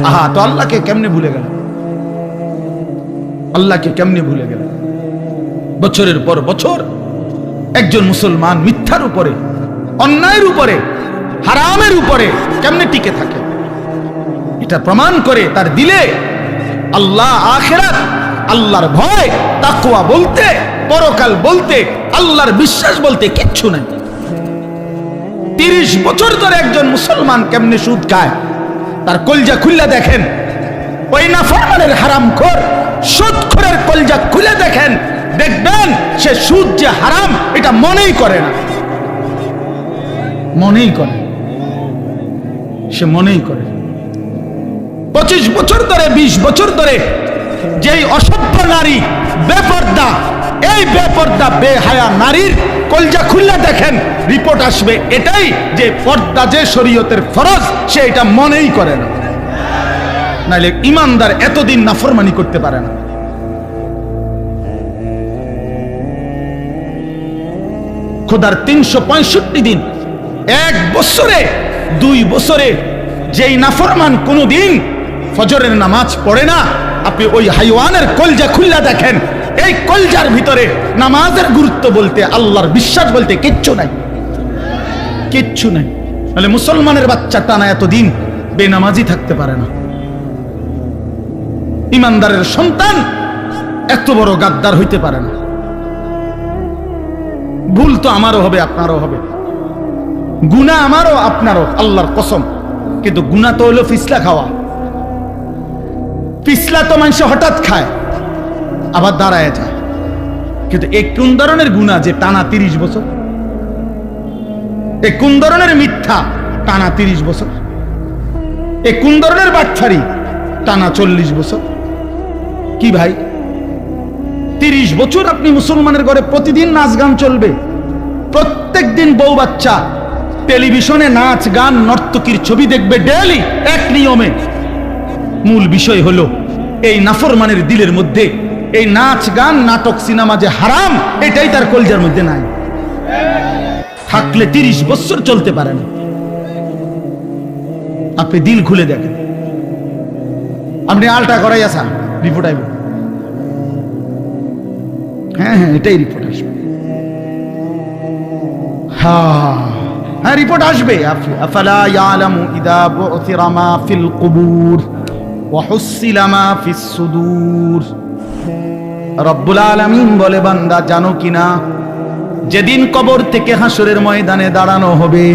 আহা, তো আল্লাহকে কেমনে ভুলে গেল? আল্লাহকে কেমনে ভুলে গেল? বছরের পর বছর একজন মুসলমান মিথ্যার উপরে, অন্যায়ের উপরে, হারামের উপরে কেমনে টিকে থাকে? এটা প্রমাণ করে তার দিলে আল্লাহ, আখিরাত, আল্লাহর ভয়, তাকওয়া বলতে, পরকাল বলতে, আল্লাহর বিশ্বাস বলতে কিচ্ছু নাই। 30 বছর ধরে একজন মুসলমান কেমনে সুদ খায় তার কলজা খুলে দেখেন। ওই নাফরমানের হারামখোর সুদখোরের কলজা খুলে দেখেন, দেখবেন সে সুদ যে হারাম এটা মনেই করে না, মনেই করে, সে মনেই করে। 25 বছর ধরে, 20 বছর ধরে যেই অসভ্য নারী বেপর্দা, এই বেপর্দা বেহায়া নারীর কলজা খুলে দেখেন, রিপোর্ট আসবে এটাই যে পর্দা যে শরীয়তের ফরজ সে এটা মনেই করে না। নাইলে ইমানদার এতদিন নাফরমানি করতে পারে না। খোদার 365 দিন, 1 বছরে, 2 বছরে যেই নাফরমান কোনদিন ফজরের নামাজ পড়ে না, আপনি ওই হাইওয়ানের কলজা খুল্লা দেখেন, এই কলজার ভিতরে নামাজের গুরুত্ব বলতে, আল্লাহর বিশ্বাস বলতে কিচ্ছু নাই, কিচ্ছু নাই। তাহলে মুসলমানের বাচ্চা টানা এতদিন বেনামাজি থাকতে পারে না। ইমানদারের সন্তান এত বড় গাদ্দার হইতে পারে না। ভুল তো আমারও হবে, আপনারও হবে, গুনাহ আমারও আপনারও, আল্লাহর কসম। কিন্তু গুনাহ তো হলো ফিসলা খাওয়া। ফিসলা তো মানুষ হঠাৎ খায় আবার দাঁড়ায় যায়, কিন্তু এই কোন ধরনের গুনাহ যে টানা 30 বছর? এই কোন ধরনের মিথ্যা টানা 30 বছর? এই কোন ধরনের বাটফারি টানা 40 বছর? কি ভাই, 30 বছর আপনি মুসলমানের ঘরে প্রতিদিন নাচ গান চলবে, প্রত্যেক দিন বউ বাচ্চা টেলিভিশনে নাচ গান নর্তকীর ছবি দেখবে ডেইলি এক নিয়মে। মূল বিষয় হলো এই নাফরমানের দিলের মধ্যে এই নাচ গান নাটক সিনেমা যে হারাম, এটাই তার কলজার মধ্যে নাই। থাকলে 30 বছর চলতে পারে না। আপনি দিল খুলে দেখেন, আপনি আলটা করাই আসা রিপোর্ট আইব। হ্যাঁ হ্যাঁ, এটাই রিপোর্ট আসবে। হ্যাঁ, রিপোর্ট আসবে। আফালা ইয়ালামু ইযা বু'থিরা মা ফিল কুবুর ওয়া হুসিলা মা ফিস সুদূর। রব্বুল আলামিন বলে, বান্দা জানো কিনা, যেদিন কবর থেকে হাসরের ময়দানে দাঁড়ানো হবে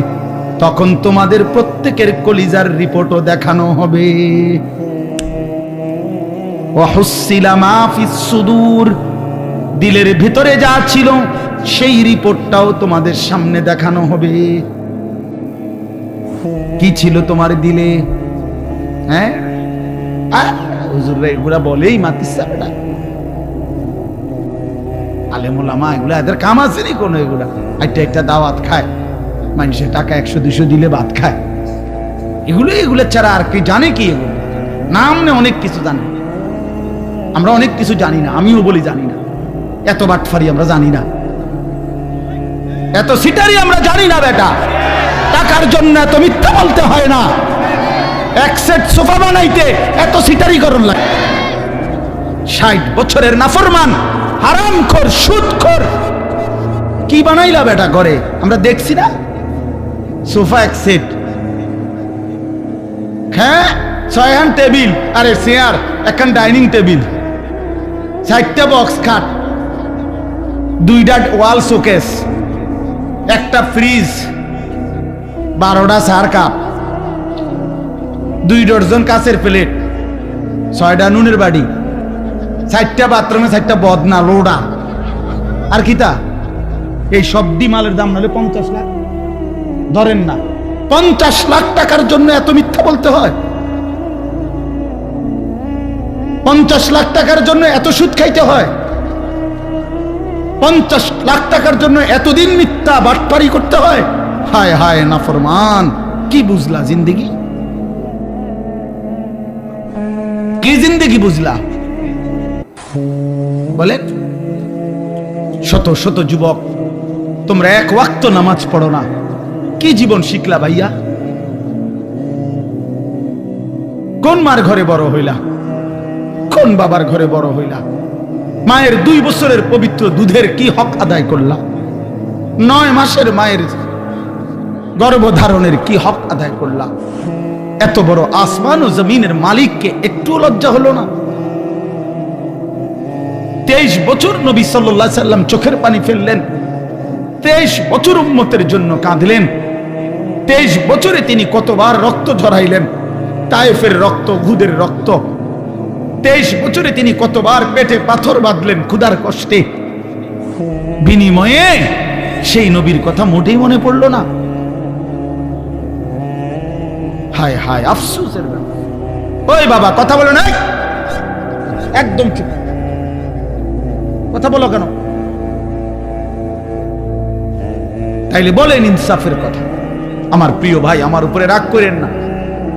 তখন তোমাদের প্রত্যেকের কলিজার রিপোর্টও দেখানো হবে। ওয়া হুসিলা মা ফিস সুদূর, দিলের ভিতরে যা ছিল সেই রিপোর্টটাও তোমাদের সামনে দেখানো হবে। কি ছিল তোমার দিলে? হ্যাঁ, হুজুররা এগুলা বলেই মাতিস বেটা, আলেম ওলামা এগুলা এদের কাম আছে নি কোনো? এগুলা একটা দাওয়াত খায়, মানুষের টাকা 100-200 দিলে ভাত খায়। এগুলো ছাড়া আর কি জানে? কি এগুলো নাম নে অনেক কিছু জানে, আমরা অনেক কিছু জানি না। আমিও বলি জানি না। এত বাটফারি আমরা জানি না, এত সিটারি আমরা জানি না বেটা। টাকার জন্য এত মিথ্যা বলতে হয় না। এক সেট সোফা বানাইতে এত সিটারি করুন লাগে। 60 বছরের নাফরমান, হারামখোর, সুদখোর, কি বানাইলা বেটা করে? আমরা দেখছি না, সোফা এক সেট, হ্যাঁ 6 টেবিল, আরে চেয়ার, একখান ডাইনিং টেবিল, 4টা বক্স খাট, 2টা ওয়াল শোকেস, একটা ফ্রিজ, 12টা চার কাপ, 2 ডজন কাচের প্লেট, 6টা নুনের বাড়ি, 4টা বাথরুমে 4টা বদনা লোডা। আর কিতা? এই সব দি মালের দাম নাহলে 50 লাখ ধরেন না। 50 লাখ টাকার জন্য এত মিথ্যা বলতে হয়? 50 লাখ টাকার জন্য এত সুদ খাইতে হয়? 50 লাখ টাকার জন্য এতদিন মিথ্যা বাটপারি করতে হয়? হায় হায় নাফরমান, কি বুঝলা জিন্দেগি? কি জিন্দেগি বুঝলা বলেন? শত শত যুবক, তোমরা 1 ওয়াক্ত নামাজ পড়ো না, কি জীবন শিখলা ভাইয়া? কোন মার ঘরে বড় হইলা, কোন বাবার ঘরে বড় হইলা? মায়ের 2 বছরের পবিত্র দুধের কি হক আদায় করলা? 9 মাসের মায়ের গর্ভধারণের কি হক আদায় করলা? এত বড় আসমান ও জমিনের মালিককে একটু লজ্জা হলো না? 23 বছর নবী সাল্লাল্লাহু আলাইহি সাল্লাম চোখের পানি ফেললেন, 23 বছর উম্মতের জন্য কাঁদলেন। 23 বছরে তিনি কতবার রক্ত ঝরাইলেন, তায়েফের রক্ত, উহুদের রক্ত। 23 বছরে তিনি কতবার পেটে পাথর বাঁধলেন ক্ষুধার কষ্টে। বিনিময়ে সেই নবীর কথা মোটেই মনে পড়লো না। হায় হায়, আফসোসের ব্যাপার। ওই বাবা কথা বলো না, একদম চুপ। কথা বলো কেন? তাইলে বলেন ইনসাফের কথা। আমার প্রিয় ভাই, আমার উপরে রাগ করেন না,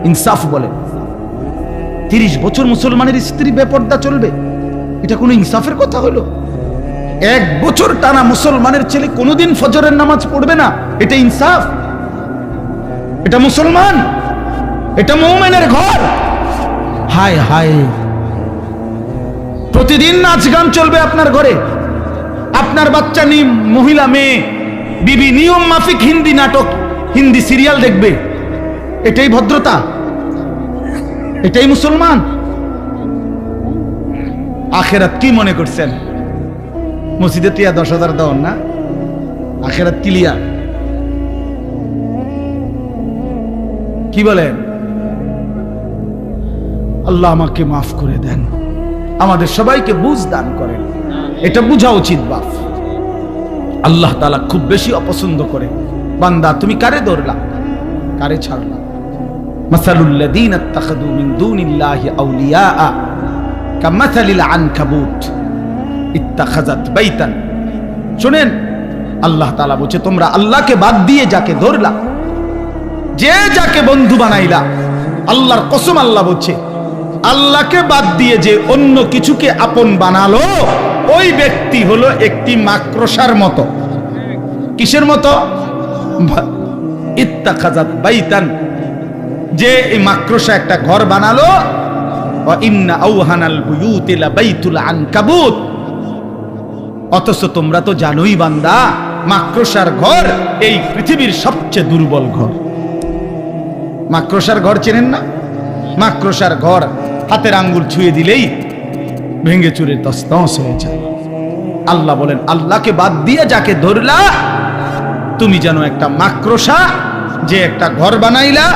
ইনসাফ বলেন। 30 বছর মুসলমানের স্ত্রী বেপর্দা চলবে, এটা কোনো ইনসাফের কথা হলো? 1 বছর টানা মুসলমানের ছেলে কোনোদিন ফজরের নামাজ পড়বে না, এটা ইনসাফ? এটা মুসলমান? এটা মুমিনের ঘর? হায় হায়, প্রতিদিন নাচ গান চলবে আপনার ঘরে, আপনার বাচ্চা মহিলা মেয়ে বিবি নিয়ম মাফিক হিন্দি নাটক, হিন্দি সিরিয়াল দেখবে, এটাই ভদ্রতা? এটাই মুসলমান? আখেরাত কি মনে করছেন? মসজিদে টিয়া 10,000 দাও না, আখেরাত ক্লিয়ার। কি বলেন? আল্লাহ আমাকে মাফ করে দেন, আমাদের সবাইকে বুঝ দান করেন। এটা বুঝা উচিত বাপ। আল্লাহ তাআলা খুব বেশি অপছন্দ করে, বান্দা তুমি কারে ধরলা, কারে ছাড়লা? মাসালুল লাযীনা ইত্তাখাযু মিন দুনিল্লাহি আউলিয়া কামাসালিল আনকাবুত ইত্তাখাযাত বাইতান। শুনেন, আল্লাহ তাআলা বলছে তোমরা আল্লাহকে বাদ দিয়ে যাকে ধরলা, যে যাকে বন্ধু বানাইলা, আল্লাহর কসম আল্লাহ বলছে আল্লাহকে বাদ দিয়ে যে অন্য কিছুকে আপন বানালো, ওই ব্যক্তি হলো একটি মাকড়সার মতো। কিসের মতো? ইত্তাখাযাত বাইতান, যে এই মাকড়সা একটা ঘর বানালো। ওয়া ইন্না আওহানাল বুয়ুতি লাবাইতুল আনকাবুত। অথচ তোমরা তো জানোই বান্দা, মাকড়সার ঘর এই পৃথিবীর সবচেয়ে দুর্বল ঘর। মাকড়সার ঘর চেনেন না? মাকড়সার ঘর হাতের আঙ্গুল ছুঁয়ে দিলেই ভেঙে চুরে তছনছ হয়ে যায়। আল্লাহ বলেন আল্লাহকে বাদ দিয়ে যাকে ধরলা, তুমি যেন একটা মাকড়সা যে একটা ঘর বানাইলা,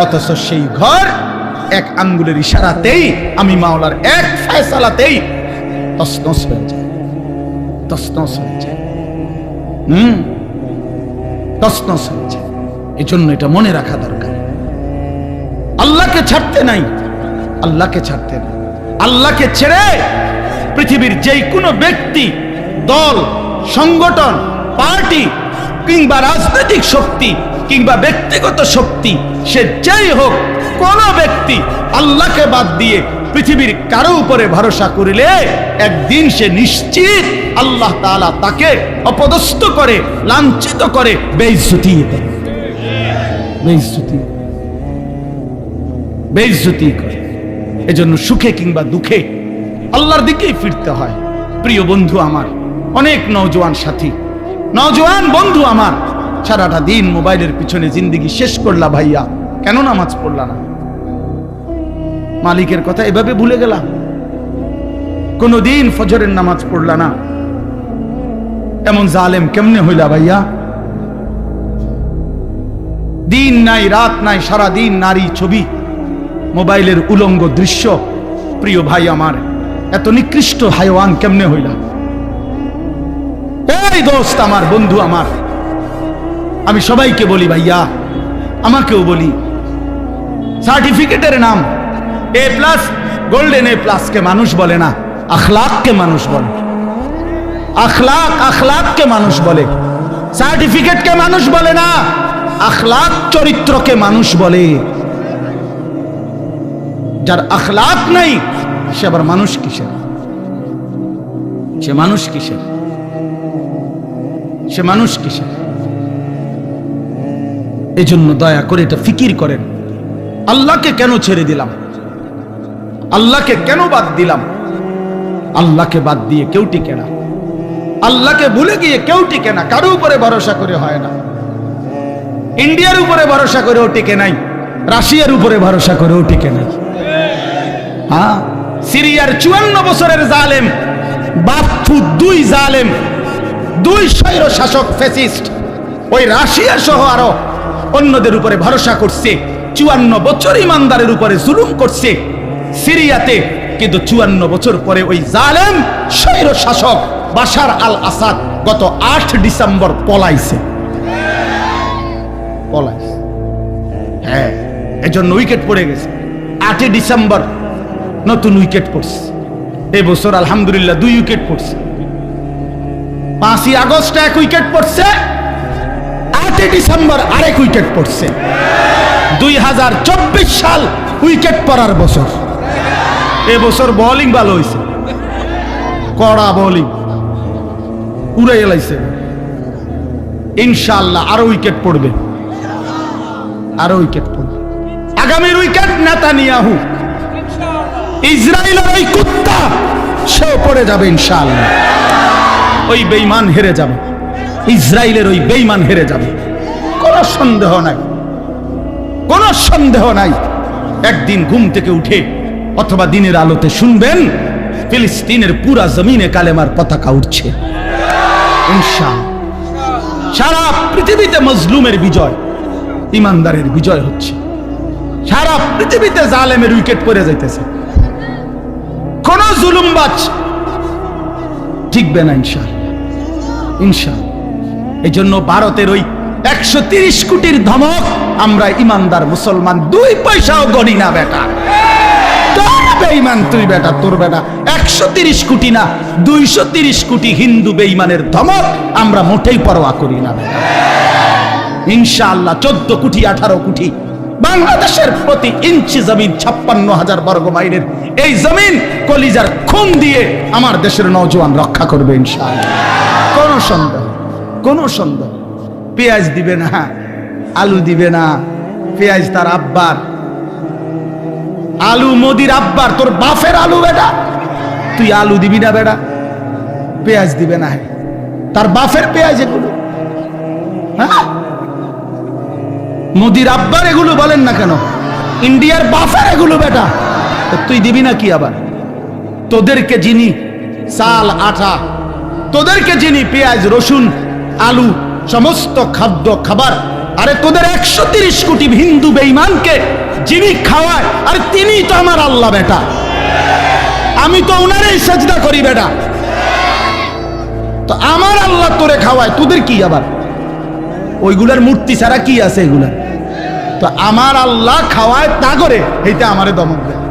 অথচ সেই ঘর এক আঙ্গুলের ইশারাতেই, আমি মাওলার এক ফয়সালাতেই তছনছ হয়ে যায়, তছনছ হয়ে যায়। তছনছ হয়ে যায়। এজন্য এটা মনে রাখা দরকার। আল্লাহকে ছাড়তে নাই, আল্লাহকে ছাড়তে নাই। আল্লাহকে ছেড়ে পৃথিবীর যেই কোনো ব্যক্তি, দল, সংগঠন, পার্টি কিংবা রাজনৈতিক শক্তি কিংবা ব্যক্তিগত শক্তি, সে যেই হোক, কোন ব্যক্তি আল্লাহকে বাদ দিয়ে পৃথিবীর কারো উপরে ভরসা করিলে একদিন সে নিশ্চিত আল্লাহ তাআলা তাকে অপদস্থ করে, লাঞ্ছিত করে, বেইজ্জতি করে, বেইজ্জতি বেইজ্জতি করে। এজন্য সুখে কিংবা দুঃখে আল্লাহর দিকেই ফিরতে হয়। প্রিয় বন্ধু আমার, অনেক নওজোয়ান সাথী, নওজোয়ান বন্ধু আমার, সারাটা দিন মোবাইলের পিছনে জিন্দেগি শেষ করলা ভাইয়া, কেন নামাজ পড়লা না? মালিকের কথা এভাবে ভুলে গেলা? কোনদিন ফজরের নামাজ পড়লা না? এমন জালেম কেমনে হইলা ভাইয়া? দিন নাই রাত নাই, সারা দিন নারী ছবি, মোবাইলের উলঙ্গ দৃশ্য। প্রিয় ভাই আমার, এত নিকৃষ্ট হায়ওয়ান কেমনে হইলা? এই দোস্ত আমার, বন্ধু আমার, আমি সবাইকে বলি ভাইয়া, আমাকেও বলি, সার্টিফিকেটের নাম A+, গোল্ডেন A+ কে মানুষ বলে না, আখলাককে মানুষ বলে। আখলাককে মানুষ বলে, সার্টিফিকেটকে মানুষ বলে না, আখলাক চরিত্রকে মানুষ বলে। যার আখলাক নাই, সে আবার মানুষ কিসের? সে মানুষ কিসের? সে মানুষ কিসের? এজন্য দয়া করে এটা ফিকির করেন, আল্লাহকে কেন ছেড়ে দিলাম? আল্লাহকে কেন বাদ দিলাম? আল্লাহকে বাদ দিয়ে কেউ টিকে না, আল্লাহকে ভুলে গিয়ে কেউ টিকে না। কারো উপরে ভরসা করে হয় না। ইন্ডিয়ার উপরে ভরসা করেও টিকে নাই, রাশিয়ার উপরে ভরসা করেও টিকে নাই। হ্যাঁ, সিরিয়ার 54 বছরের জালেম বাপ্পু, দুই জালেম, দুই স্বৈর শাসক ফ্যাসিস্ট ওই রাশিয়া সহ আরো অন্যদের উপরে ভরসা করছে। 54 বছর ইমানদারের উপরে জুলুম করছে সিরিয়াতে, কিন্তু 54 বছর পরে ওই জালেম স্বৈর শাসক বাশার আল আসাদ গত 8 ডিসেম্বর পলাইছে। হ্যাঁ, এজন্য উইকেট পড়ে গেছে। 8 ডিসেম্বর নতুন উইকেট পড়ছে। এবছর আলহামদুলিল্লাহ 2 উইকেট পড়ছে। 5ই আগস্ট 1 উইকেট পড়ছে, 8 ডিসেম্বর আরেক উইকেট পড়ছে। 2024 সাল উইকেট পড়ার বছর। এবছর বোলিং ভালো হয়েছে, কড়া বোলিং উড়ে এলাইছে। ইনশাআল্লাহ আরো উইকেট পড়বে, আরো উইকেট পড়বে। আগামীর উইকেট নেতানিয়াহু, ইসরায়েলের ওই কুত্তা, সেও পড়ে যাবে ইনশাআল্লাহ। ওই বেঈমান হেরে যাবে, ইসরায়েলের ওই বেঈমান হেরে যাবে, কোনো সন্দেহ নাই, কোনো সন্দেহ নাই। একদিন ঘুম থেকে উঠে অথবা দিনের আলোতে শুনবেন ফিলিস্তিনের পুরা জমিনে কালেমার পতাকা উঠছে ইনশাআল্লাহ। সারা পৃথিবীতে মজলুমের বিজয়, ইমানদারের বিজয় হচ্ছে। সারা পৃথিবীতে জালেমের উইকেট পড়ে যাইতেছে, কোন জুলুমবাজ টিকবে না ইনশাআল্লাহ, ইনশাআল্লাহ। এই জন্য ভারতের ওই 130 কোটির ধমক আমরা ইমানদার মুসলমান 2 পয়সাও গণি না বেটা। বেঈমান তুই বেটা, তোর বেটা 130 কোটি না 230 কোটি হিন্দু বেঈমানের ধমক আমরা মোটেই পরোয়া করি না বেটা। ইনশাআল্লাহ 14 কোটি 18 কোটি বাংলাদেশের প্রতি ইঞ্চি জমিন 56,000 বর্গ মাইলের এই জমিন কলিজার খুন দিয়ে আমার দেশের নওজোয়ান রক্ষা করবে ইনশাআল্লাহ। কোন সন্দেহ, কোন সন্দেহ। পেঁয়াজ দিবে না, আলু দিবে না, পেঁয়াজ তার আব্বার, আলু মোদির আব্বার, তোর বাপের আলু বেটা, তুই আলু দিবি না বেটা, পেঁয়াজ দিবে না, তার বাপের পেঁয়াজ এগুলো। হ্যাঁ, মোদির আব্বার এগুলো বলেন না কেন, ইন্ডিয়ার বাপের এগুলো বেটা, তুই দিবি না কি আবার? তোদেরকে যিনি চাল আটা, তোদেরকে যিনি পেঁয়াজ রসুন আলু সমস্ত খাদ্য খাবার, আরে তোদের 130 কোটি হিন্দু বেঈমানকে যিনি খাওয়ায়, আরে তিনি তো আমার আল্লাহ বেটা, আমি তো উনারই সাজদা করি বেটা। তো আমার আল্লাহ তোরে খাওয়ায়, তোদের কি আবার? ওইগুলার মূর্তি ছাড়া কি আছে এগুলা? তো আমার আল্লাহ খাওয়ায় তা করে এইটা আমারে দমক দেয়।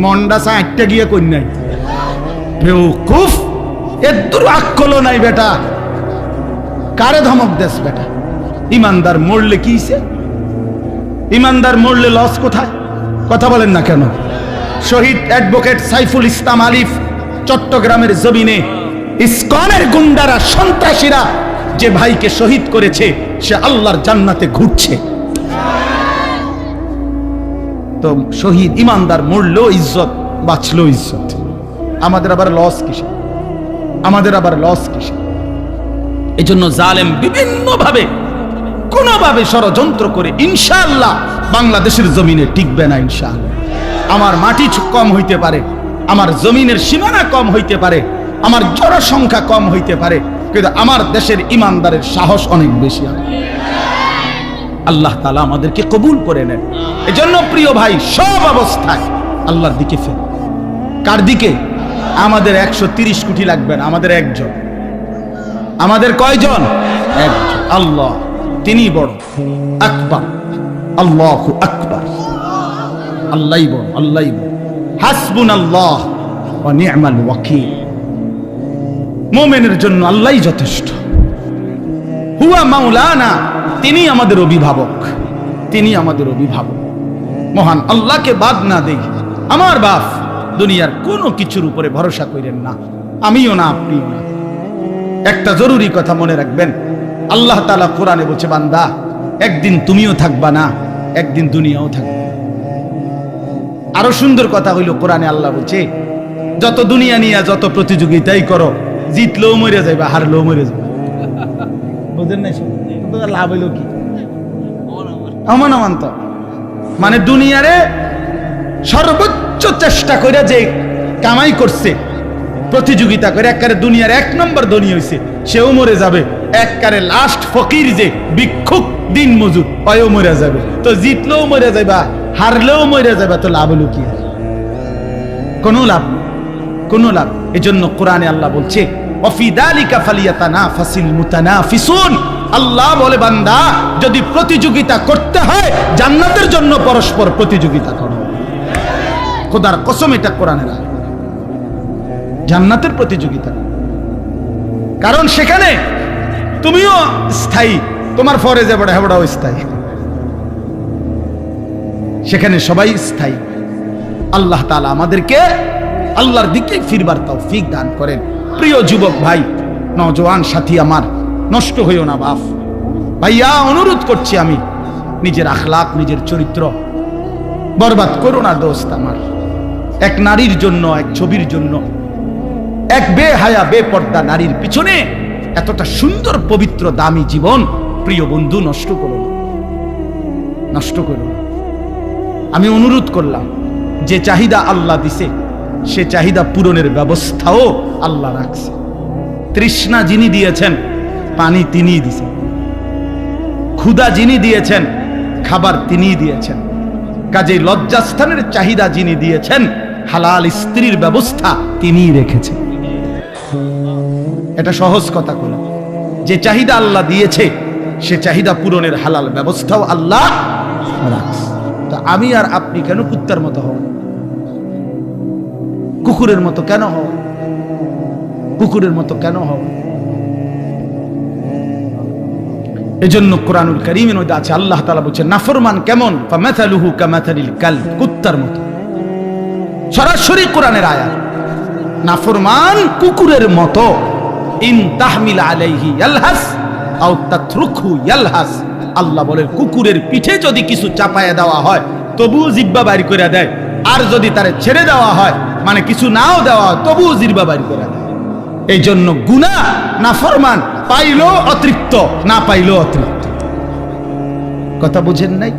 মন্ডা চা একটা গিয়ে কই নাই, বেউকুফ, এদুর আকল নাই বেটা, কারে ধমক দেস বেটা? ইমানদার মরলে কি হইছে? ইমানদার মরলে লস কোথায়? কথা বলেন না কেন? শহীদ অ্যাডভোকেট সাইফুল ইসলাম আলিফ চট্টগ্রামের জমিনে ইসকনের গুন্ডারা, সন্ত্রাসীরা যে ভাইকে শহীদ করেছে, সে আল্লাহর জান্নাতে ঘুরছে। তো শহীদ ইমানদার মরলো ইজ্জত, বাঁচলো ইজ্জত। আমাদের আবার লস কিসে? আমাদের আবার লস কিসে? এই জন্য জালেম বিভিন্নভাবে কোনোভাবে ষড়যন্ত্র করে ইনশাআল্লাহ বাংলাদেশের জমিনে টিকবে না ইনশাআল্লাহ। আমার মাটি কম হইতে পারে, আমার জমিনের সীমানা কম হইতে পারে, আমার জনসংখ্যা কম হইতে পারে, কিন্তু আমার দেশের ইমানদারের সাহস অনেক বেশি। আল্লাহ তাআলা আমাদেরকে কবুল করে নেন। এজন্য প্রিয় ভাই, সব অবস্থায় আল্লাহর দিকে ফের। কার দিকে? আমাদের 130 কোটি লাগবে না, আমাদের একজন। আমাদের কয়জন? একজন। আল্লাহ তিনি বড়, আকবার, আল্লাহু আকবার, আল্লাহই বড়, আল্লাহই বড়। হাসবুনাল্লাহ ওয়া নি'মাল ওয়াকিল। মুমিনের জন্য আল্লাহই যথেষ্ট। হুয়া মাওলানা, তিনি আমাদের অভিভাবক, তিনি আমাদের অভিভাবক। মহান আল্লাহকে বাদ না দেই আমার বাপ দুনিয়ার কোনো কিছুর উপরে ভরসা করেন না, আমিও না, আপনিও না। একটা জরুরি কথা মনে রাখবেন, আল্লাহ তাআলা কোরআনে বলছে, বান্দা একদিন তুমিও থাকবা না, একদিন দুনিয়াও থাকবে। আরো সুন্দর কথা হইল, কোরআনে আল্লাহ বলছে যত দুনিয়া নিয়ে যত প্রতিযোগিতাই করো, জিতলেও মরে যাইবা, হারলেও মরে যাবে। বুঝেন না? লাভ হইল কি? অমান অমান তো মানে দুনিয়ারে সর্বোচ্চ চেষ্টা করে যে কামাই করছে, প্রতিযোগিতা করে একবারে দুনিয়ার 1 নম্বর ধনী হয়েছে, সেও মরে যাবে। একবারে লাস্ট ফকির যে ভিক্ষুক দিন মজুর, অয়ও মরে যাবে। তো জিতলেও মরে যাইবা, হারলেও মরে যাবে, তো লাভ হলো কি? কোনো লাভ, কোনো লাভ। এজন্য কোরআনে আল্লাহ বলছে ওয়াফি যালিকা ফালিয়াতানাফাসিল মুতানাফিসুন। আল্লাহ বলে বান্দা, যদি প্রতিযোগিতা করতে হয় জান্নাতের জন্য পরস্পর প্রতিযোগিতা করো। খোদার কসম, এটা কোরআনের আয়াত। জান্নাতের প্রতিযোগিতা, কারণ সেখানে তুমিও স্থায়ী, তোমার ফরজে বড় হেবড়াও স্থায়ী, সেখানে সবাই স্থায়ী। আল্লাহ তাআলা আমাদেরকে আল্লাহর দিকে ফিরবার তৌফিক দান করেন। প্রিয় যুবক ভাই, নওজোয়ান সাথী আমার, নষ্ট হইও না বাপ ভাইয়া, অনুরোধ করছি আমি, নিজের আখলাক, নিজের চরিত্র বরবাদ করো না দোস্ত আমার। এক নারীর জন্য, এক ছবির জন্য, এক বেহায়া বেপর্দা নারীর পিছনে এতটা সুন্দর পবিত্র দামি জীবন, প্রিয় বন্ধু, নষ্ট করো না, নষ্ট করো না। আমি অনুরোধ করলাম, যে চাহিদা আল্লাহ দিছে সে চাহিদা পূরণের ব্যবস্থাও আল্লাহ রাখছে। তৃষ্ণা যিনি দিয়েছেন পানি তিনিই দিয়েছেন, ক্ষুধা যিনি দিয়েছেন খাবার তিনিই দিয়েছেন। কাজেই লজ্জাস্থানের চাহিদা যিনি দিয়েছেন, হালাল স্ত্রীর ব্যবস্থা তিনিই রেখেছেন। এটা সহজ কথা বলা, যে চাহিদা আল্লাহ দিয়েছে সে চাহিদা পূরণের হালাল ব্যবস্থাও আল্লাহ রাখছে। তো আমি আর আপনি কেন কুত্তার মতো হব? কুকুরের মতো কেন হব? কুকুরের মতো কেন হব? এজন্য কোরআনুল কারীমের মধ্যে আছে, আল্লাহ তাআলা বলেছেন নাফরমান কেমন, ফামাথালুহু কামাথালিল কালব, কুত্তার মতো। সরাসরি কোরআনের আয়াত। নাফরমান কুকুরের মতো, ইন তাহমিল আলাইহি ইয়ালহাস আও তাতরুকহু ইয়ালহাস। আল্লাহ বলেন কুকুরের পিঠে যদি কিছু চাপায়া দেওয়া হয় তবুও জিহ্বা বাইর করে দেয়, আর যদি তারে ছেড়ে দেওয়া হয়, মানে কিছু নাও দেওয়া হয়, তবুও জিহ্বা বাইর করে দেয়। এই জন্য গুনাহ, নাফরমান পাইলো অতৃপ্ত, না পাইলো অতৃপ্ত। কথা বুঝেন নাই?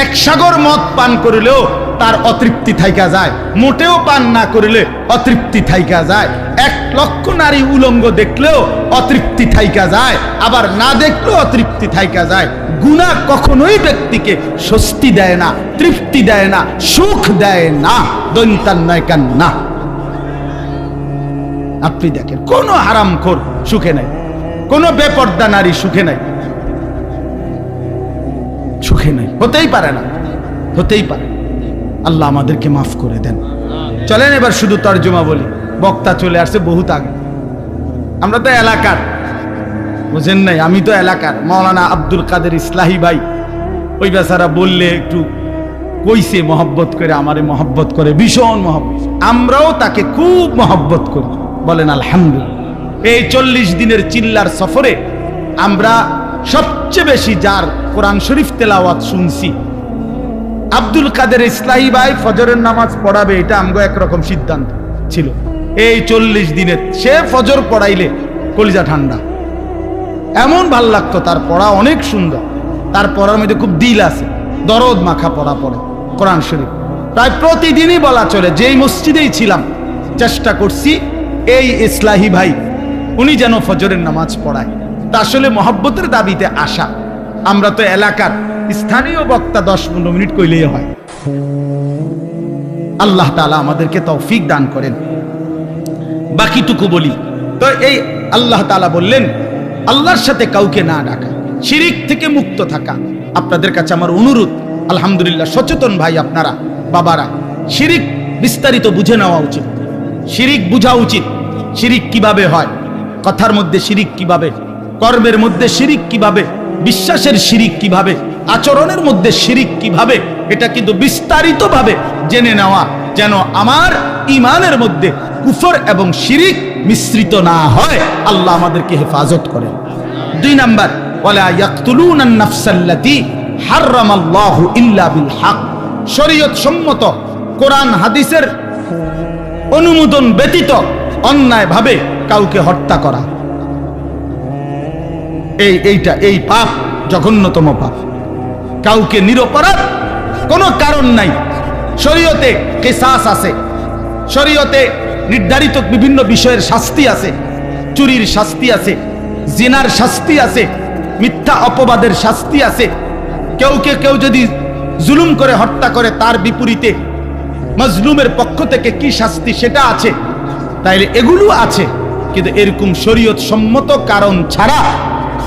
এক সাগর মদ পান করিলেও তার অতৃপ্তি থাইকা যায়, মোটেও পান না করিলে অতৃপ্তি থাইকা যায়। 1,00,000 নারী উলঙ্গ দেখলেও অতৃপ্তি থাইকা যায়, আবার না দেখলেও অতৃপ্তি থাইকা যায়। গুনাহ কখনোই ব্যক্তিকে স্বস্তি দেয় না, তৃপ্তি দেয় না, সুখ দেয় না। দৈন্তান্নয়কান না। আপনি দেখেন কোন হারামখোর সুখে নাই, কোন বেপর্দা নারী সুখে নাই, সুখে নাই, হতেই পারে না, হতেই পারে। আল্লাহ আমাদেরকে মাফ করে দেন। চলেন এবার শুধু তর্জমা বলি, বক্তা চলে আসছে বহুত আগে। আমরা তো এলাকার, বুঝেন নাই, আমি তো এলাকার। মাওলানা আব্দুল কাদের ইসলাহি ভাই, ওই বেচারা বললে একটু কইছে মহব্বত করে, আমারে মহব্বত করে, ভীষণ মহব্বত। আমরাও তাকে খুব মহব্বত করি, বলেন আলহামদুলিল্লাহ। এই 40 দিনের চিল্লার সফরে আমরা সবচেয়ে বেশি যার কোরআন শরীফ তেলাওয়াত শুনছি, আব্দুল কাদের ইসলাহি ভাই ফজরের নামাজ পড়াবে, এটা আমগো একরকম সিদ্ধান্ত ছিল। এই 40 দিনের সে ফজর পড়াইলে কলিজা ঠান্ডা, এমন ভাল লাগতো। তার পড়া অনেক সুন্দর, তার পড়ার মধ্যে খুব দিল আছে, দরদ মাখা পড়া পড়ে কোরআন শরীফ। প্রায় প্রতিদিনই বলা চলে, যেই মসজিদেই ছিলাম চেষ্টা করছি এই ইসলাহি ভাই উনি যেন ফজরের নামাজ পড়ায়। তা আসলে মহব্বতের দাবিতে আসা। আমরা তো এলাকার স্থানীয় বক্তা 10-15 মিনিট কইলেই হয়। আল্লাহ তাআলা আমাদেরকে তৌফিক দান করেন। বাকিটুকু বলি তো, এই আল্লাহ তাআলা বললেন আল্লাহর সাথে কাউকে না ডাকা, শিরিক থেকে মুক্ত থাকা। আপনাদের কাছে আমার অনুরোধ, আলহামদুলিল্লাহ সচেতন ভাই আপনারা, বাবারা, শিরিক বিস্তারিত বুঝে নেওয়া উচিত, শিরিক বুঝা উচিত। শিরিক কিভাবে হয়, কথার মধ্যে শিরিক কিভাবে, কর্মের মধ্যে শিরিক কিভাবে, বিশ্বাসের শিরিক কিভাবে, আচরণের মধ্যে শিরিক কিভাবে, এটা কিন্তু বিস্তারিতভাবে জেনে নেওয়া, যেন আমার ঈমানের মধ্যে কুফর এবং শিরিক মিশ্রিত না হয়। আল্লাহ আমাদেরকে হেফাজত করেন। 2 নাম্বার, ওয়ালা ইয়াকতুলুনান নাফসাল্লাতী হারামাল্লাহু ইল্লা বিল হক। শরীয়ত সম্মত কোরআন হাদিসের অনুমোদন ব্যতীত অন্যায় ভাবে কাউকে হত্যা করা, এই পাপ জঘন্যতম পাপ। কাউকে নিরপরাধ, কোনো কারণ নাই, শরীয়তে কিসাস আছে, শরীয়তে নির্ধারিত বিভিন্ন বিষয়ের শাস্তি আছে, চুরির শাস্তি আছে, জিনার শাস্তি আছে, মিথ্যা অপবাদের শাস্তি আছে। কেউ যদি জুলুম করে হত্যা করে তার বিপরীতে মজলুমের পক্ষ থেকে কি শাস্তি সেটা আছে। তাইলে এগুলো আছে, কিন্তু এরকম শরীয়ত সম্মত কারণ ছাড়া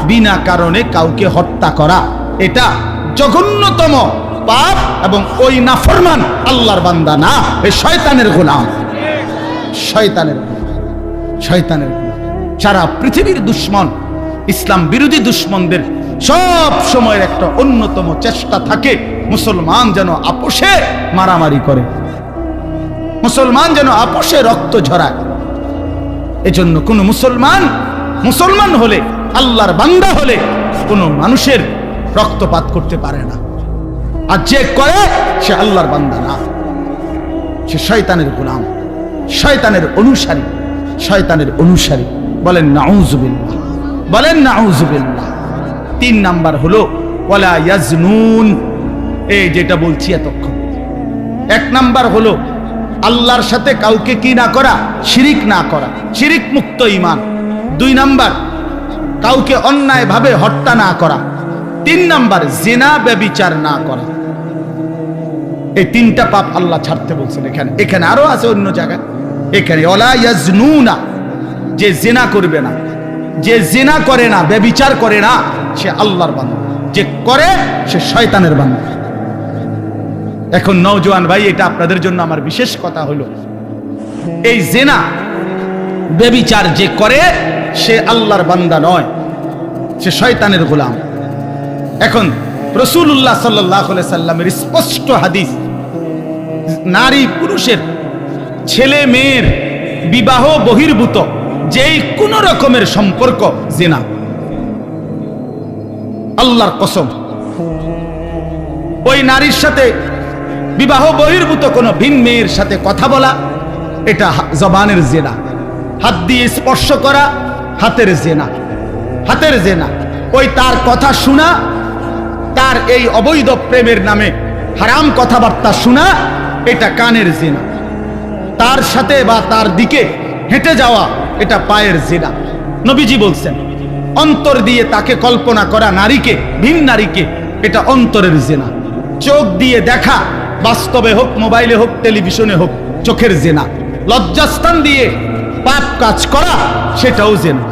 বিনা কারণে কাউকে হত্যা করা এটা জঘন্যতম পাপ, এবং ওই নাফরমান আল্লাহর বান্দা না, এই শয়তানের গোলাম, শয়তানের গোলাম। সারা পৃথিবীর দুশ্মন, ইসলাম বিরোধী দুশ্মনদের সব সময়ের একটা অন্যতম চেষ্টা থাকে মুসলমান যেন আপোষে মারামারি করে, মুসলমান যেন আপোষে রক্ত ঝরায়। এজন্য কোন মুসলমান হলে, আল্লাহর বান্দা হলে কোন মানুষের রক্তপাত করতে পারে না। আর যে করে সে আল্লাহর বান্দা না, সে শয়তানের গোলাম, শয়তানের অনুসারী। বলেন নাউযুবিল্লাহ, বলেন নাউযুবিল্লাহ। 3 নাম্বার হলো ওয়ালা ইয়াজনুন, এই যেটা বলছি এতক্ষণ। 1 নাম্বার হলো আল্লাহর সাথে কাউকে কি না করা, শিরিক না করা, শিরিক মুক্ত ঈমান। 2 নাম্বার কাউকে অন্যায় ভাবে হত্যা না করা। 3 নাম্বার জিনা ব্যভিচার না করা। এই 3টা পাপ আল্লাহ ছাড়তে বলছেন এখানে আরো আছে অন্য জায়গায়। এখানে ওয়ালা ইয়াজনুনা, যে জিনা করবে না, যে জিনা করে না, ব্যভিচার করে না, সে আল্লাহর বান্দা, যে করে সে শয়তানের বান্দা। এখন নওজোয়ান ভাই, এটা আপনাদের জন্য আমার বিশেষ কথা হলো, এই জিনা ব্যভিচার যে করে সে আল্লাহর বান্দা নয়, সে শয়তানের গোলাম। এখন রাসূলুল্লাহ সাল্লাল্লাহু আলাইহি সাল্লামের স্পষ্ট হাদিস, নারী পুরুষের, ছেলে মেয়ের বিবাহ বহির্ভূত যেই কোন রকমের সম্পর্ক জিনা। আল্লাহর কসম, ওই নারীর সাথে বিবাহ বহির্ভূত কোন ভিন মেয়ের সাথে কথা বলা, এটা জবানের জিনা। হাত দিয়ে স্পর্শ করা, হাতের জিনা। ওই তার কথা শোনা, তার এই অবৈধ প্রেমের নামে হারাম কথাবার্তা শোনা, এটা কানের জিনা। তার সাথে বা তার দিকে হেঁটে যাওয়া, এটা পায়ের জিনা। নবীজি বলছেন, অন্তর দিয়ে তাকে কল্পনা করা নারীকে, ভিন নারীকে, এটা অন্তরের জিনা। চোখ দিয়ে দেখা, বাস্তবে হোক, মোবাইলে হোক, টেলিভিশনে হোক, চোখের জিনা। লজ্জাস্থান দিয়ে পাপ কাজ করা, সেটাও জিনা।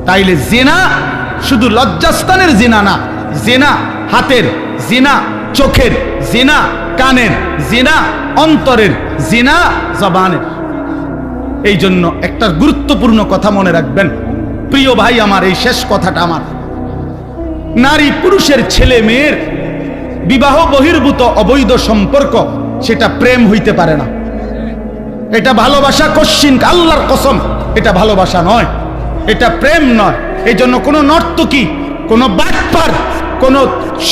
তাইলে জিনা শুধু লজ্জাস্থানের জিনা না, জিনা হাতের, জিনা চোখের, জিনা কানের, জিনা অন্তরের, জিনা জবানের। এই জন্য একটা গুরুত্বপূর্ণ কথা মনে রাখবেন প্রিয় ভাই আমার, এই শেষ কথাটা আমার, নারী পুরুষের, ছেলে মেয়ের বিবাহ বহির্ভূত অবৈধ সম্পর্ক, সেটা প্রেম হইতে পারে না, এটা ভালোবাসা কশ্চিন, আল্লাহর কসম, এটা ভালোবাসা নয়, এটা প্রেম নয়। এই জন্য কোনো নর্তকী, কোনো বাটপার, কোনো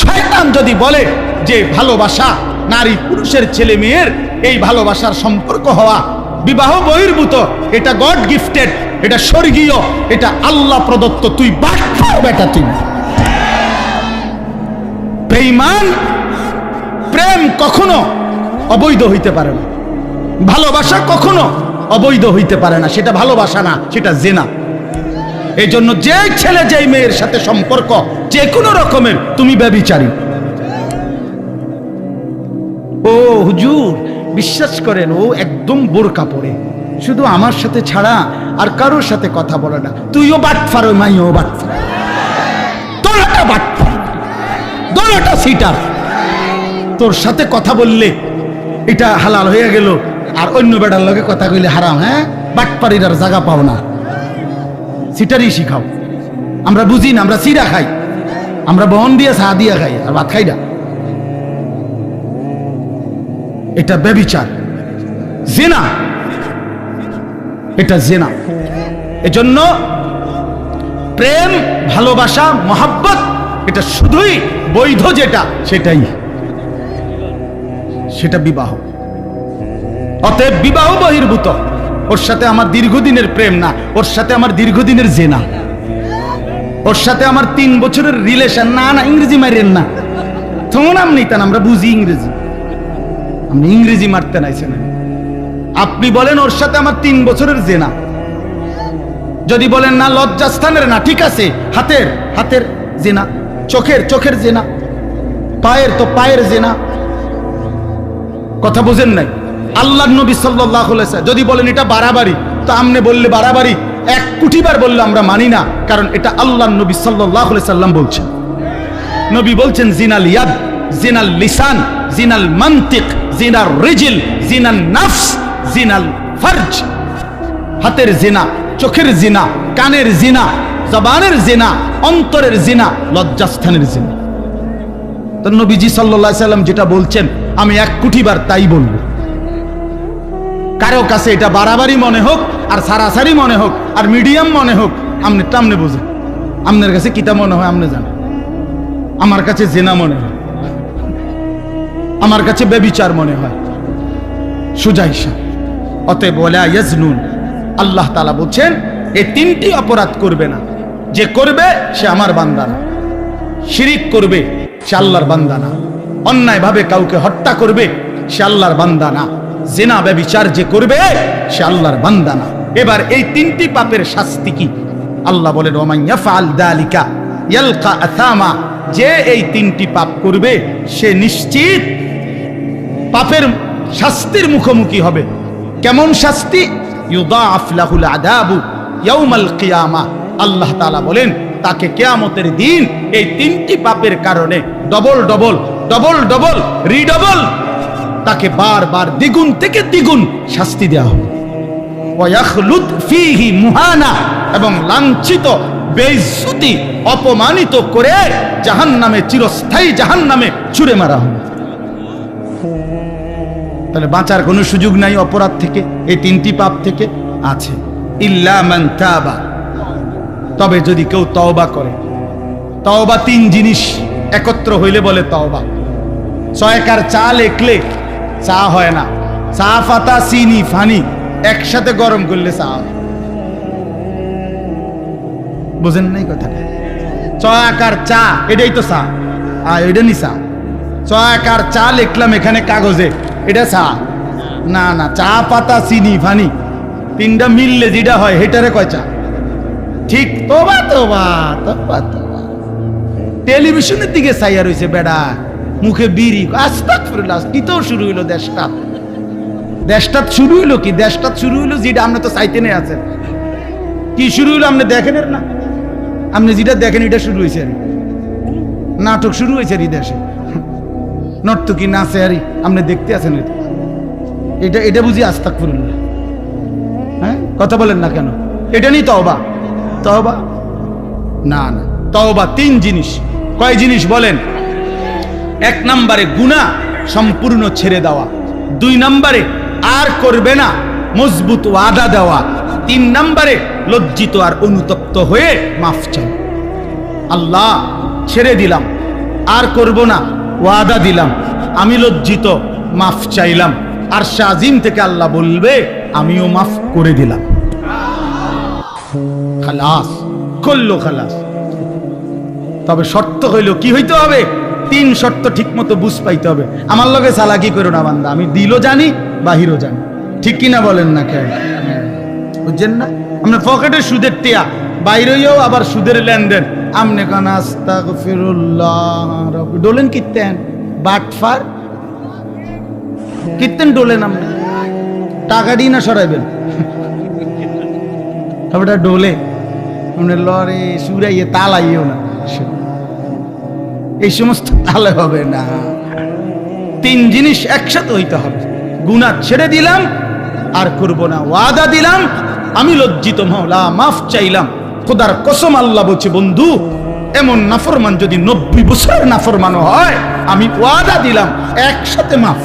শয়তান যদি বলে যে ভালোবাসা নারী পুরুষের, ছেলে মেয়ের এই ভালোবাসার সম্পর্ক হওয়া বিবাহ বহির্ভূত, এটা গড গিফটেড, এটা স্বর্গীয়, এটা আল্লাহ প্রদত্ত, তুই বাটপার বেটা, তুই বেঈমান। প্রেম কখনো অবৈধ হইতে পারে না, ভালোবাসা কখনো অবৈধ হইতে পারে না, সেটা ভালোবাসা না, সেটা জিনা। এই জন্য যে ছেলে যেই মেয়ের সাথে সম্পর্ক যে কোনো রকমের, তুমি ব্যভিচারী। ও হুজুর, বিশ্বাস করেন, ও একদম বোরকা পরে, শুধু আমার সাথে ছাড়া আর কারোর সাথে কথা বলে না। তুইও বাটফার, ওই মাইও বাটফার, তোরটা বাটফার, দোনোটা সিটার। তোর সাথে কথা বললে এটা হালাল হয়ে গেল, আর অন্য বেটার লগে কথা কইলে হারাম। হ্যাঁ, বাটপারির আর জায়গা পাও না, সিটারই শিখাও। আমরা বুঝি না, আমরা সিরা খাই, আমরা বহন দিয়ে চা দিয়া খাই, আর ভাত খাই না। এটা ব্যভিচার, জিনা, এটা জিনা। এজন্য প্রেম, ভালোবাসা, মহাব্বত, এটা শুধুই বৈধ যেটা, সেটাই সেটা বিবাহ। অতএব বিবাহ বহির্ভূত, ওর সাথে আমার দীর্ঘদিনের প্রেম না, ওর সাথে আমার দীর্ঘদিনের জেনা, ওর সাথে আমার 3 বছরের রিলেশন না। না, ইংরেজি মারেন না, তখন আপনি তান, আমরা বুঝি ইংরেজি, আপনি ইংরেজি মারতে নাইছেন। আপনি বলেন ওর সাথে আমার 3 বছরের জেনা। যদি বলেন না লজ্জাস্থানের না, ঠিক আছে, হাতের জেনা, চোখের জেনা, পায়ের জেনা। কথা বুঝেন নাই? আল্লাহর নবী সাল্লাল্লাহু আলাইহি ওয়াসাল্লাম যদি বলেন এটা বাড়াবাড়ি, তো আমনে বললে বাড়াবাড়ি 1 কোটি বার বললে আমরা মানি না, কারণ এটা আল্লাহর নবী সাল্লাল্লাহু আলাইহি ওয়াসাল্লাম বলছেন। নবী বলছেন জিনাল ইয়াদ, জিনাল লিসান, জিনাল মানতিক, জিনার রিজল, জিনান নাফস, জিনাল ফারজ। হাতের জিনা, চোখের জিনা, কানের জিনা, জবানের জিনা, অন্তরের জিনা, লজ্জাস্থানের জিনা। তো নবীজি সাল্লাল্লাহু আলাইহি ওয়াসাল্লাম যেটা বলছেন আমি 1 কোটি বার তাই বলবো। কারো কাছে এটা বাড়াবাড়ি মনে হোক, আর সারাসারি মনে হোক, আর মিডিয়াম মনে হোক, আমনে টামনে বোঝেন। আপনার কাছে কিতা মনে হয় আপনি জানেন, আমার কাছে জেনা মনে হয়, আমার কাছে ব্যভিচার মনে হয়, সোজা হিসাব। অতএব ওয়ালা ইয়াজনুন, আল্লাহ তাআলা বলছেন এই 3টি অপরাধ করবে না। যে করবে সে আমার বান্দা না, শিরিক করবে সে আল্লাহর বান্দা না, অন্যায়ভাবে কাউকে হত্যা করবে সে আল্লাহর বান্দা না, জিনা ব্যভিচার যে করবে সে আল্লাহর বান্দা না। এবার এই 3টি পাপের শাস্তি কি? আল্লাহ বলেন ওয়া মান ইয়াফআল যালিকা ইয়ালকা আসামা, যে এই 3টি পাপ করবে সে নিশ্চিত পাপের শাস্তির মুখোমুখি হবে। কেমন শাস্তি? ইউদাআফ লাহুল আযাবু ইয়াউমাল কিয়ামা, আল্লাহ তাআলা বলেন তাকে কিয়ামতের দিন এই 3টি পাপের কারণে ডবল রিডবল তাকে বারবার দ্বিগুণ থেকে দ্বিগুণ শাস্তি দেওয়া হবে। ওয়া ইয়াখলুদ ফীহি মুহানা, এবং লাঞ্ছিত, বেইজ্জতি, অপমানিত করে জাহান্নামে, চিরস্থায়ী জাহান্নামে ছুঁড়ে মারা হবে। তাহলে বাঁচার কোনো সুযোগ নাই অপরাধ থেকে, এই 3টি পাপ থেকে আছে। ইল্লা মান তাবা, তবে যদি কেউ তওবা করে। তওবা 3 জিনিস একত্র হইলে বলে তওবা। 6 একার চা লেখলে চা হয় না, চা পাতা, চিনি, পানি একসাথে গরম করলে চা হয়। বুঝেন নাই কথাটা? 6 একার চা, এটাই তো চা, আর এটা নি চা। 6 একার চা লিখলাম এখানে কাগজে, এটা চা না। না, চা পাতা, চিনি, পানি 3টা মিললে যেটা হয় হেটারে কয় চা। ঠিক? তোবা তোবা তোবা তোবা। টেলিভিশনের দিকে চাইয়া রইছে বেড়া, মুখে বিড়ি, আস্তাগফিরুল্লাহ। কিতো শুরু হইলো দেশটা শুরু হইলো কি? দেশটা শুরু হইলো যেটা আপনি তো চাইতে নেই আছেন। কি শুরু হইলো আপনি দেখেন না? আপনি যেটা দেখেন এটা শুরু হয়েছে, নাটক শুরু হয়েছে এই দেশে, নর্তকী নাচে আরি আপনি দেখতে আছেন। এটা বুঝি আস্তাগফিরুল্লাহ? হ্যাঁ, কথা বলেন না কেন? এটা নিয়ে তওবা না। তওবা 3 জিনিস। কয় জিনিস বলেন? 1 নম্বরে গুনাহ সম্পূর্ণ ছেড়ে দেওয়া, 2 নম্বরে আর করবে না মজবুত ওয়াদা দেওয়া, 3 নম্বরে লজ্জিত আর অনুতপ্ত হয়ে মাফ চাই। আল্লাহ ছেড়ে দিলাম, আর করব না, ওয়াদা দিলাম, আমি লজ্জিত, মাফ চাইলাম। আর শাজিম থেকে আল্লাহ বলবে আমিও মাফ করে দিলাম। খালাস, করলো খালাস। তবে শর্ত হইল কি হইতে হবে? 3 শর্ত ঠিক মতো বুঝ পাইতে হবে। আমার লগে চালাকি করো না বান্দা, আমি দিলও জানি বাহিরও জানি। ঠিক কিনা বলেন না? কে বুঝছেন না? আমরা পকেটে সুদের টিয়া, বাইরেও আবার সুদের লেনদেন। আমনে কান আস্তাগফিরুল্লাহ রাব্বি ডোলেন কিতেন বাটফার কিতেন ডোলেন, আমনে টাকা দিই না সরাইবেন ওটা ডোলে আমনে লরে সুরাইয়ে তালাইও না, এই সমস্ত তালে হবে না। 3 জিনিস একসাথে হইতে হবে। গুনাহ ছেড়ে দিলাম, আর করব না, ওয়াদা দিলাম, আমি লজ্জিত, মাওলা মাফ চাইলাম। খোদার কসম আল্লাহ বলছে বন্ধু, এমন নাফরমান যদি 90 বছরের নাফরমান হয়, আমি ওয়াদা দিলাম একসাথে মাফ।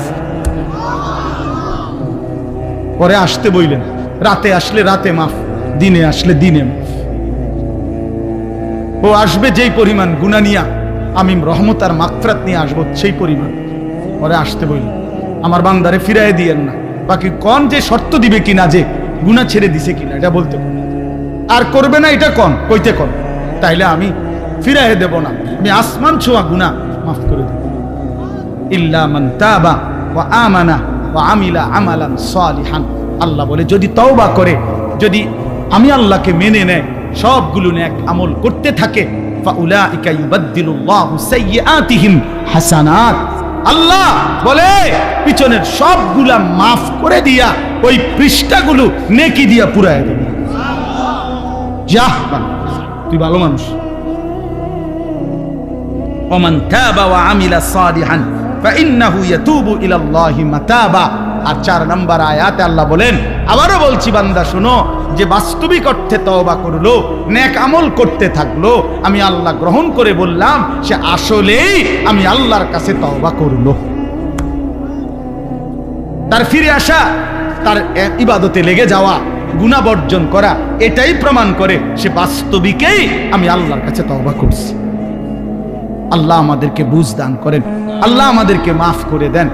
পরে আসতে বইলেন, রাতে আসলে রাতে মাফ, দিনে আসলে দিনে মাফ। ও আসবে যেই পরিমাণ গুনাহ নিয়া, আমি রহমত আর মাগফিরাত নিয়ে আসবো সেই পরিমাণ। পরে আসতে বইলেন, আমার বান্দারে ফিরাই দিয়েন না। বাকি কোন যে শর্ত দিবে কিনা, যে গুনাহ ছেড়ে দিছে কিনা এটা বলতে কোন, আর করবে না এটা কোন, কইতে কোন, তাইলে আমি ফিরাই দেব না, আমি আসমান ছোঁয়া গুনাহ মাফ করে দেব। ইল্লা মান তাবা ওয়া আমানা ওয়া আমিলা আমালান সালিহান, আল্লাহ বলে যদি তওবা করে, যদি আমি আল্লাহকে মেনে নেয়, সবগুলো নেক আমল করতে থাকে, ফাউলাইকা ইউবাদদিলুল্লাহু সাইয়্যাতিহিম হাসানাত, আল্লাহ বলে পিছনের সবগুলা মাফ করে দিয়া ওই পৃষ্ঠাগুলো নেকি দিয়া পুরায় দেবে। যাহ তুই ভালো মানুষ। ওমান তাবা ওয়া আমিলা সালিহান ফাইন্নাহু ইয়াতুবু ইলাল্লাহি মাতাবা। আর 4 নম্বর আয়াতে আল্লাহ বলেন, আবারও বলছি বান্দা শুনো, যে বাস্তবিক অর্থে তওবা করলো, নেক আমল করতে থাকলো, আমি আল্লাহ গ্রহণ করে বললাম সে আসলেই আমি আল্লাহর কাছে তওবা করলো। তার ফিরে আসা, তার ইবাদতে লেগে যাওয়া, গুনাহ বর্জন করা, এটাই প্রমাণ করে সে বাস্তবিকেই আমি আল্লাহর কাছে তওবা করছি। আল্লাহ আমাদেরকে বুঝ দান করেন, আল্লাহ আমাদেরকে মাফ করে দেন।